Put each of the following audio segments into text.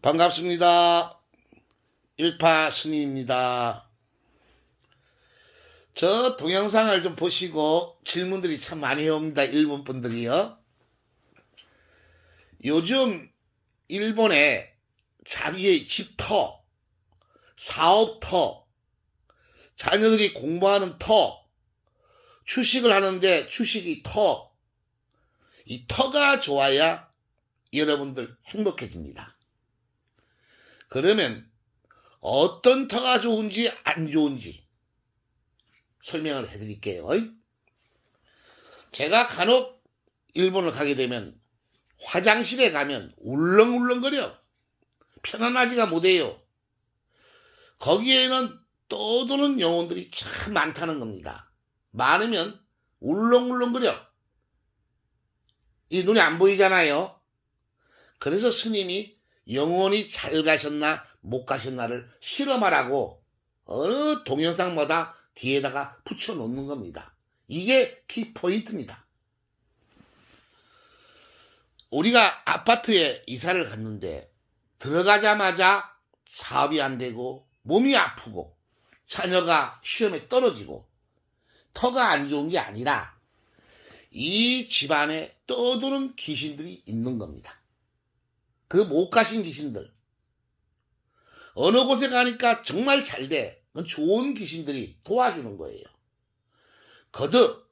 반갑습니다. 일파 스님입니다. 저 동영상을 좀 보시고 질문들이 참 많이 옵니다. 일본 분들이요. 요즘 일본에 자기의 집터, 사업터, 자녀들이 공부하는 터, 주식을 하는데 주식이 터, 이 터가 좋아야 여러분들 행복해집니다. 그러면 어떤 터가 좋은지 안 좋은지 설명을 해드릴게요. 제가 간혹 일본을 가게 되면 화장실에 가면 울렁울렁거려. 편안하지가 못해요. 거기에는 떠도는 영혼들이 참 많다는 겁니다. 많으면 울렁울렁거려. 이 눈에 안 보이잖아요. 그래서 스님이 영혼이 잘 가셨나 못 가셨나를 실험하라고 어느 동영상마다 뒤에다가 붙여놓는 겁니다. 이게 키포인트입니다. 우리가 아파트에 이사를 갔는데 들어가자마자 사업이 안 되고 몸이 아프고 자녀가 시험에 떨어지고 터가 안 좋은 게 아니라 이 집안에 떠도는 귀신들이 있는 겁니다. 그 못 가신 귀신들. 어느 곳에 가니까 정말 잘 돼. 그건 좋은 귀신들이 도와주는 거예요. 거듭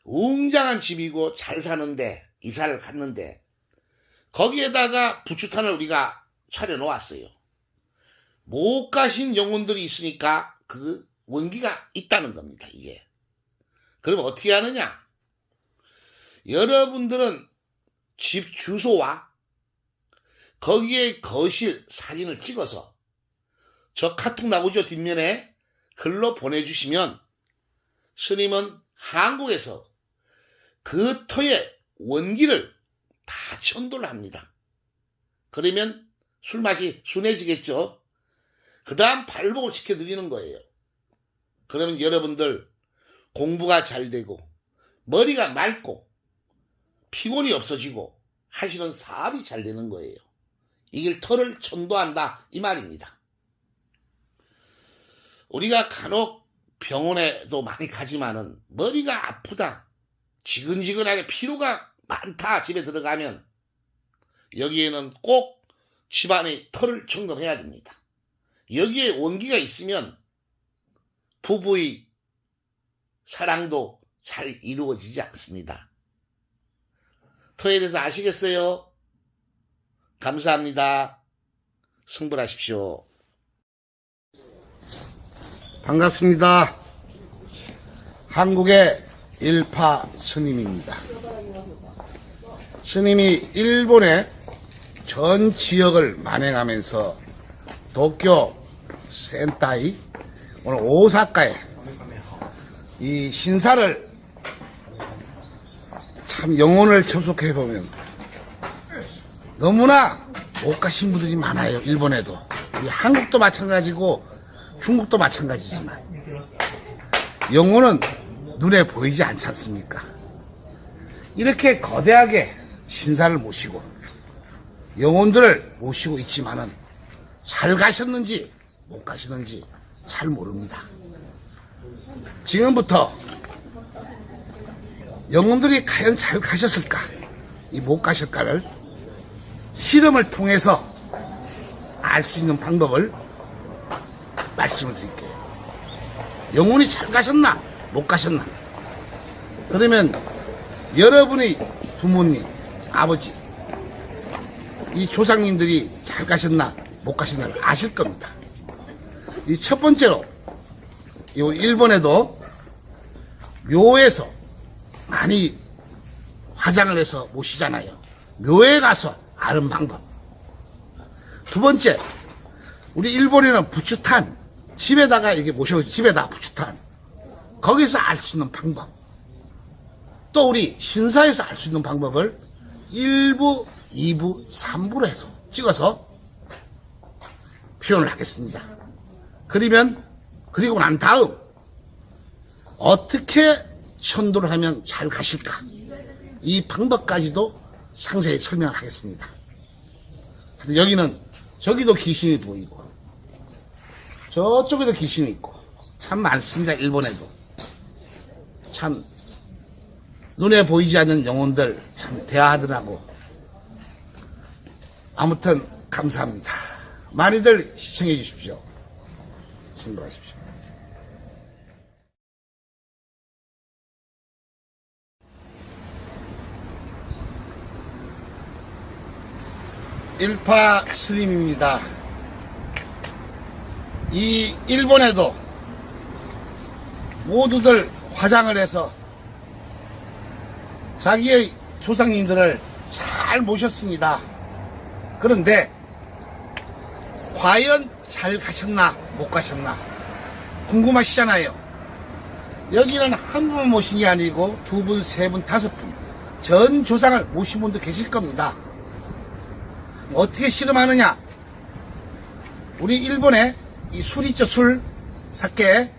웅장한 집이고 잘 사는데 이사를 갔는데 거기에다가 부추탄을 우리가 차려놓았어요. 못 가신 영혼들이 있으니까 그 원기가 있다는 겁니다. 이게. 그럼 어떻게 하느냐? 여러분들은 집 주소와 거기에 거실 사진을 찍어서 저 카톡 나오죠? 뒷면에 글로 보내주시면 스님은 한국에서 그 터의 원기를 다 천도를 합니다. 그러면 술맛이 순해지겠죠? 그 다음 발복을 시켜드리는 거예요. 그러면 여러분들 공부가 잘 되고 머리가 맑고 피곤이 없어지고 하시는 사업이 잘 되는 거예요. 이길 터를 천도한다 이 말입니다. 우리가 간혹 병원에도 많이 가지만은 머리가 아프다, 지근지근하게 피로가 많다 집에 들어가면 여기에는 꼭 집안의 터를 점검해야 됩니다. 여기에 원기가 있으면 부부의 사랑도 잘 이루어지지 않습니다. 터에 대해서 아시겠어요? 감사합니다. 승불하십시오. 반갑습니다. 한국의 일파 스님입니다. 스님이 일본의 전 지역을 만행하면서 도쿄, 센타이, 오늘 오사카에 이 신사를 참 영혼을 접속해보면 너무나 못 가신 분들이 많아요. 일본에도. 우리 한국도 마찬가지고 중국도 마찬가지지만 영혼은 눈에 보이지 않지 않습니까? 이렇게 거대하게 신사를 모시고 영혼들을 모시고 있지만은 잘 가셨는지 못 가시는지 잘 모릅니다. 지금부터 영혼들이 과연 잘 가셨을까, 이 못 가실까를 실험을 통해서 알 수 있는 방법을 말씀을 드릴게요. 영혼이 잘 가셨나 못 가셨나. 그러면 여러분의 부모님, 아버지, 이 조상님들이 잘 가셨나 못 가셨나를 아실 겁니다. 이 첫 번째로 일본에도 묘에서 많이 화장을 해서 모시잖아요. 묘에 가서 아는 방법. 두 번째, 우리 일본에는 부추탄, 집에다가 이게 모셔, 집에다 부추탄. 거기서 알 수 있는 방법. 또 우리 신사에서 알 수 있는 방법을 1부, 2부, 3부로 해서 찍어서 표현을 하겠습니다. 그리고 난 다음, 어떻게 천도를 하면 잘 가실까? 이 방법까지도 상세히 설명을 하겠습니다. 여기는 저기도 귀신이 보이고, 저쪽에도 귀신이 있고, 참 많습니다, 일본에도. 참, 눈에 보이지 않는 영혼들 참 대하더라고. 아무튼, 감사합니다. 많이들 시청해 주십시오. 신고하십시오. 일파 스님입니다. 이 일본에도 모두들 화장을 해서 자기의 조상님들을 잘 모셨습니다. 그런데 과연 잘 가셨나 못 가셨나 궁금하시잖아요. 여기는 한 분 모신 게 아니고 두 분, 세 분, 다섯 분 전 조상을 모신 분도 계실 겁니다. 어떻게 실험하느냐? 우리 일본에 이 술 있죠, 술, 사케.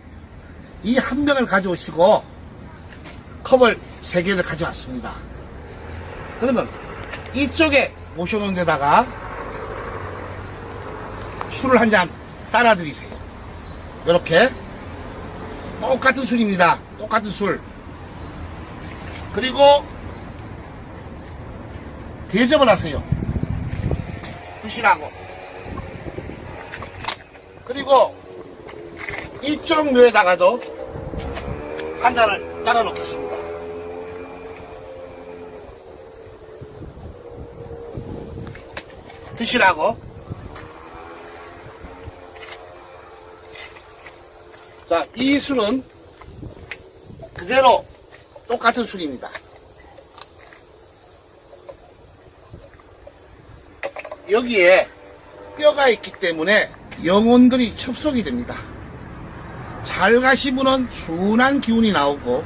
이 한 병을 가져오시고 컵을 3개를 가져왔습니다. 그러면 이쪽에 모셔놓은 데다가 술을 한 잔 따라 드리세요. 이렇게 똑같은 술입니다. 똑같은 술. 그리고 대접을 하세요. 드시라고. 그리고 이쪽 묘에다가도 한 잔을 따라 놓겠습니다. 드시라고. 자, 이 술은 그대로 똑같은 술입니다. 여기에 뼈가 있기 때문에 영혼들이 첩속이 됩니다. 잘 가시면은 순한 기운이 나오고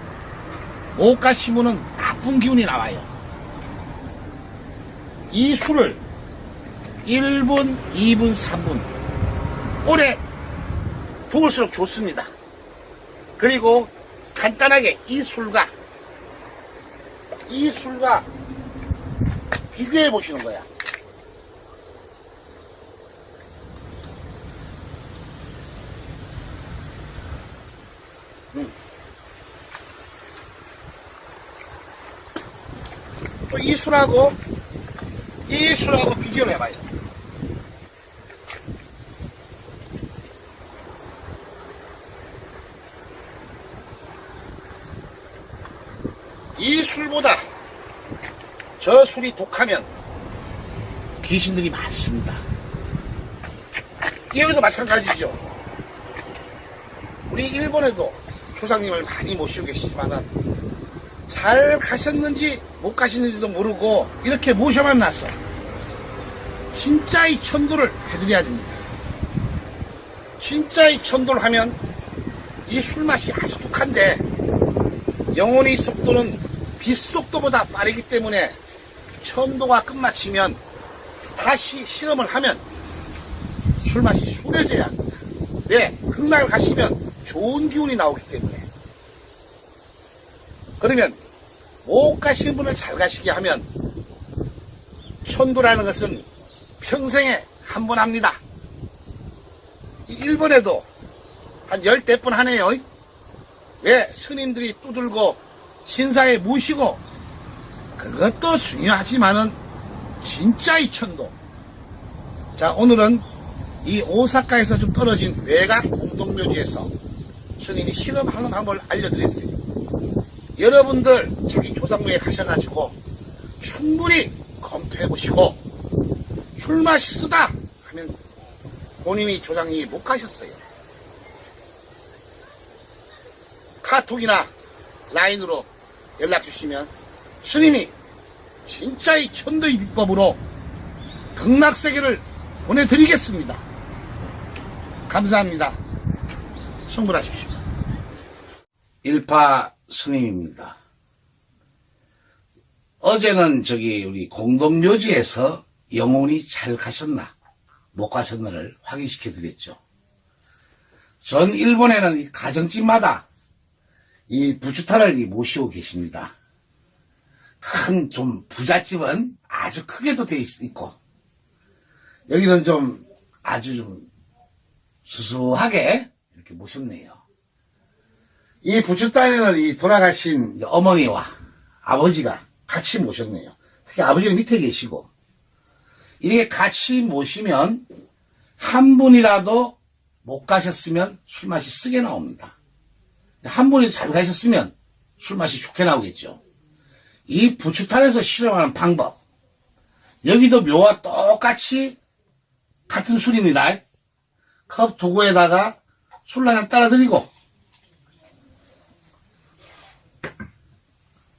못 가시면은 나쁜 기운이 나와요. 이 술을 1분, 2분, 3분 오래 부을수록 좋습니다. 그리고 간단하게 이 술과 비교해 보시는 거야. 또 이 술하고 비교를 해봐요. 이 술보다 저 술이 독하면 귀신들이 많습니다. 여기도 마찬가지죠. 우리 일본에도 조상님을 많이 모시고 계시지만은 잘 가셨는지 못 가셨는지도 모르고 이렇게 모셔만 놨어. 진짜의 천도를 해드려야 됩니다. 진짜의 천도를 하면 이 술맛이 아주 독한데 영혼의 속도는 빛 속도보다 빠르기 때문에 천도가 끝마치면 다시 실험을 하면 술맛이 순해져야 합니다. 왜? 흑락을 가시면 좋은 기운이 나오기 때문에. 그러면 못 가신 분을 잘 가시게 하면 천도라는 것은 평생에 한 번 합니다. 일본에도 한 10대 번 하네요. 왜? 스님들이 두들고 신사에 모시고 그것도 중요하지만은 진짜의 천도. 자, 오늘은 이 오사카에서 좀 떨어진 외곽 공동묘지에서 스님이 실험하는 방법을 알려드렸어요. 여러분들 자기 조상묘에 가셔가지고 충분히 검토해보시고 술맛이 쓰다 하면 본인이 조상님이 못 가셨어요. 카톡이나 라인으로 연락주시면 스님이 진짜의 천도의 비법으로 극락세계를 보내드리겠습니다. 감사합니다. 성불하십시오. 일파 스님입니다. 어제는 우리 공동묘지에서 영혼이 잘 가셨나 못 가셨나를 확인시켜 드렸죠. 전 일본에는 이 가정집마다 이 부주타를 모시고 계십니다. 큰 좀 부잣집은 아주 크게도 돼 있고 여기는 좀 아주 좀 수수하게 이렇게 모셨네요. 이 부추단에는 이 돌아가신 어머니와 아버지가 같이 모셨네요. 특히 아버지는 밑에 계시고, 이렇게 같이 모시면 한 분이라도 못 가셨으면 술맛이 쓰게 나옵니다. 한 분이 잘 가셨으면 술맛이 좋게 나오겠죠. 이 부추탄에서 실험하는 방법, 여기도 묘와 똑같이 같은 술입니다. 컵 두 구에다가 술 한 잔 따라 드리고,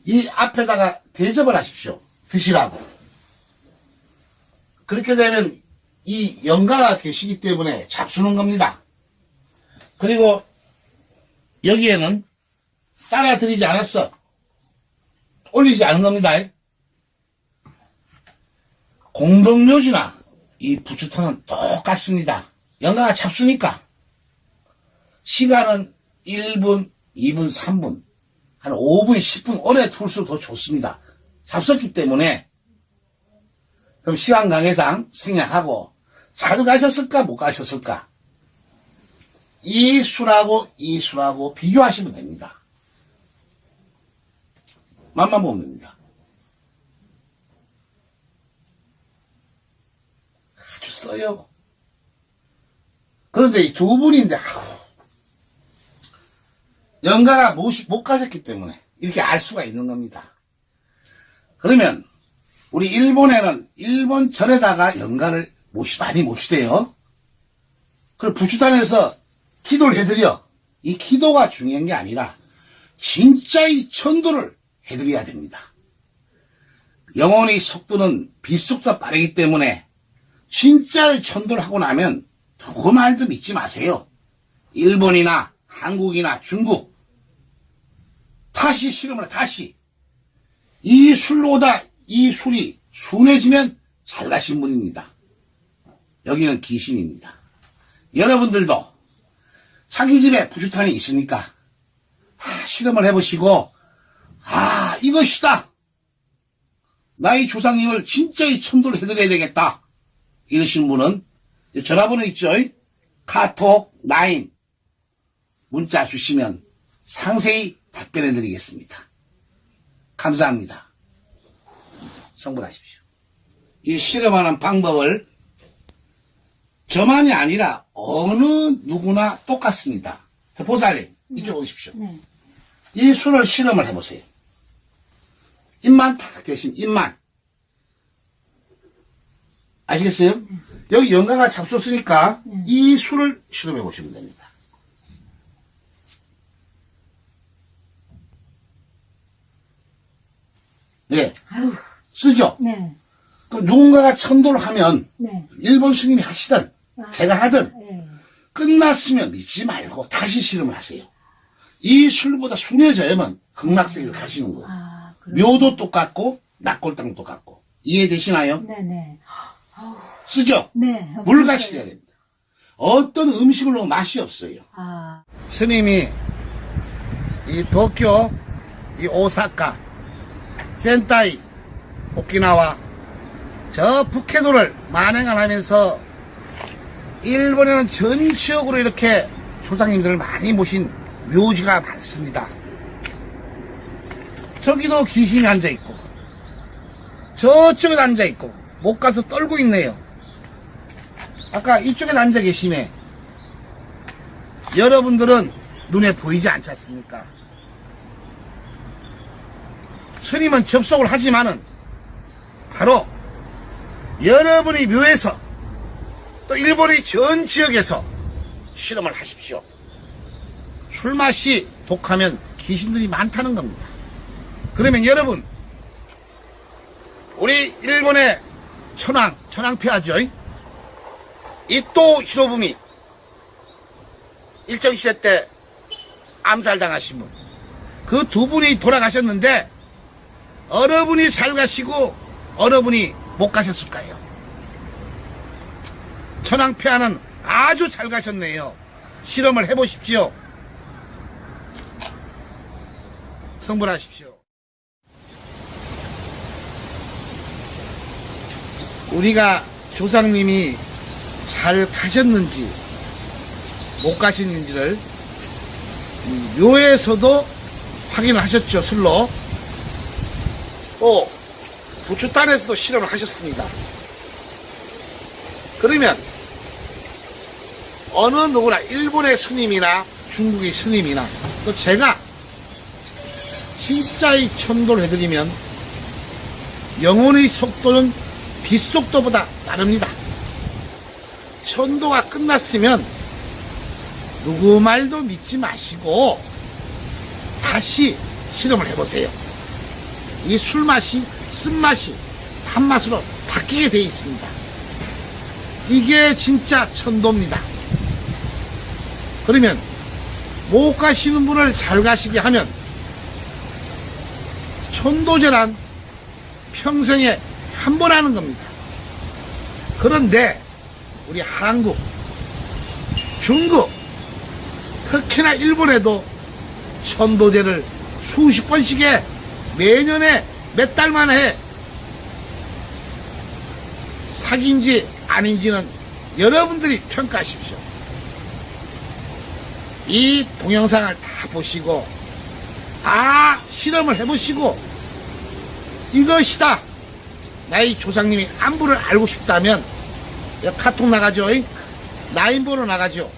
이 앞에다가 대접을 하십시오. 드시라고. 그렇게 되면 이 영가가 계시기 때문에 잡수는 겁니다. 그리고 여기에는 따라 드리지 않았어. 올리지 않은 겁니다. 공동묘지나 이 부추탄은 똑같습니다. 영가가 잡수니까. 시간은 1분, 2분, 3분, 한 5분, 10분 오래 둘수록 더 좋습니다. 잡섰기 때문에. 그럼 시간 관계상 생략하고, 잘 가셨을까, 못 가셨을까? 이 술하고 이 술하고 비교하시면 됩니다. 맛만 보면 됩니다. 아주 써요. 그런데 이 두 분인데, 영가가 못 가셨기 때문에 이렇게 알 수가 있는 겁니다. 그러면 우리 일본에는 일본 절에다가 영가를 많이 모시대요. 그리고 부추단에서 기도를 해드려. 이 기도가 중요한 게 아니라 진짜의 천도를 해드려야 됩니다. 영혼의 속도는 빛속도가 빠르기 때문에 진짜의 천도를 하고 나면 누구 말도 믿지 마세요. 일본이나 한국이나 중국, 다시 실험을 다시. 이 술로다 이 술이 순해지면 잘 가신 분입니다. 여기는 귀신입니다. 여러분들도 자기 집에 부추탄이 있으니까 다 실험을 해보시고, 아, 이것이다. 나의 조상님을 진짜의 천도를 해드려야 되겠다. 이러신 분은 전화번호 있죠? 카톡 9 문자 주시면 상세히 답변해 드리겠습니다. 감사합니다. 성불하십시오. 이 실험하는 방법을 저만이 아니라 어느 누구나 똑같습니다. 저 보살님, 이쪽 오십시오. 네. 이 술을 실험을 해보세요. 입만 탁 대신 입만. 아시겠어요? 여기 영가가 잡섰으니까 이 술을 실험해 보시면 됩니다. 네. 아유, 쓰죠? 네. 그 누군가가 천도를 하면 네. 일본 스님이 하시든 제가 하든 네. 끝났으면 믿지 말고 다시 실험을 하세요. 이 술보다 순해져야만 극락세계를 가시는 거예요. 아, 묘도 똑같고 낙골당도 똑같고. 이해되시나요? 네네. 쓰죠? 네. 물같이 해야 됩니다. 어떤 음식으로 맛이 없어요. 아, 스님이 이 도쿄, 이 오사카, 센타이, 오키나와 저 북해도를 만행을 하면서 일본에는 전 지역으로 이렇게 조상님들을 많이 모신 묘지가 많습니다. 저기도 귀신이 앉아있고 저쪽에 앉아있고 못 가서 떨고 있네요. 아까 이쪽에 앉아 계시네. 여러분들은 눈에 보이지 않지 않습니까? 스님은 접속을 하지만은 바로 여러분이 묘에서 또 일본의 전 지역에서 실험을 하십시오. 술맛이 독하면 귀신들이 많다는 겁니다. 그러면 여러분, 우리 일본의 천황폐하죠. 이또 히로부미 일정시대 때 암살당하신 분, 그 두 분이 돌아가셨는데 어러분이 잘 가시고 어러분이 못 가셨을까요? 천황폐하는 아주 잘 가셨네요. 실험을 해보십시오. 성불하십시오. 우리가 조상님이 잘 가셨는지 못 가시는지를 묘에서도 확인을 하셨죠. 술로. 또 부추탄에서도 실험을 하셨습니다. 그러면 어느 누구나 일본의 스님이나 중국의 스님이나 또 제가 진짜의 천도를 해드리면 영혼의 속도는 빛속도보다 빠릅니다. 천도가 끝났으면 누구 말도 믿지 마시고 다시 실험을 해보세요. 이 술맛이 쓴맛이 단맛으로 바뀌게 되어 있습니다. 이게 진짜 천도입니다. 그러면 못 가시는 분을 잘 가시게 하면 천도제란 평생에 한 번 하는 겁니다. 그런데 우리 한국, 중국, 특히나 일본에도 천도제를 수십 번씩 해 매년에 몇 달만 해. 사기인지 아닌지는 여러분들이 평가하십시오. 이 동영상을 다 보시고 실험을 해보시고 이것이다. 나의 조상님이 안부를 알고 싶다면 카톡 나가죠. 나인번호 나가죠.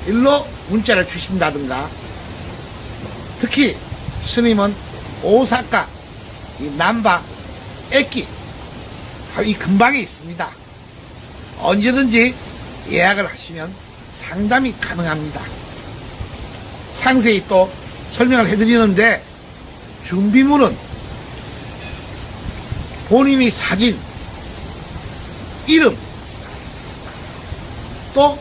일로 문자를 주신다든가. 특히 스님은 오사카, 남바, 에키 이 근방에 있습니다. 언제든지 예약을 하시면 상담이 가능합니다. 상세히 또 설명을 해드리는데 준비물은 본인이 사진, 이름, 또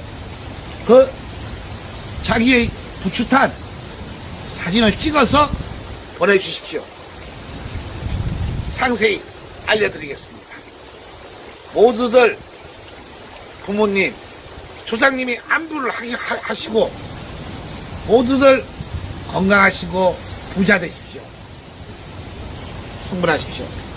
자기의 부추탄 사진을 찍어서 보내주십시오. 상세히 알려드리겠습니다. 모두들 부모님, 조상님이 안부를 하시고 모두들 건강하시고 부자 되십시오. 성불하십시오.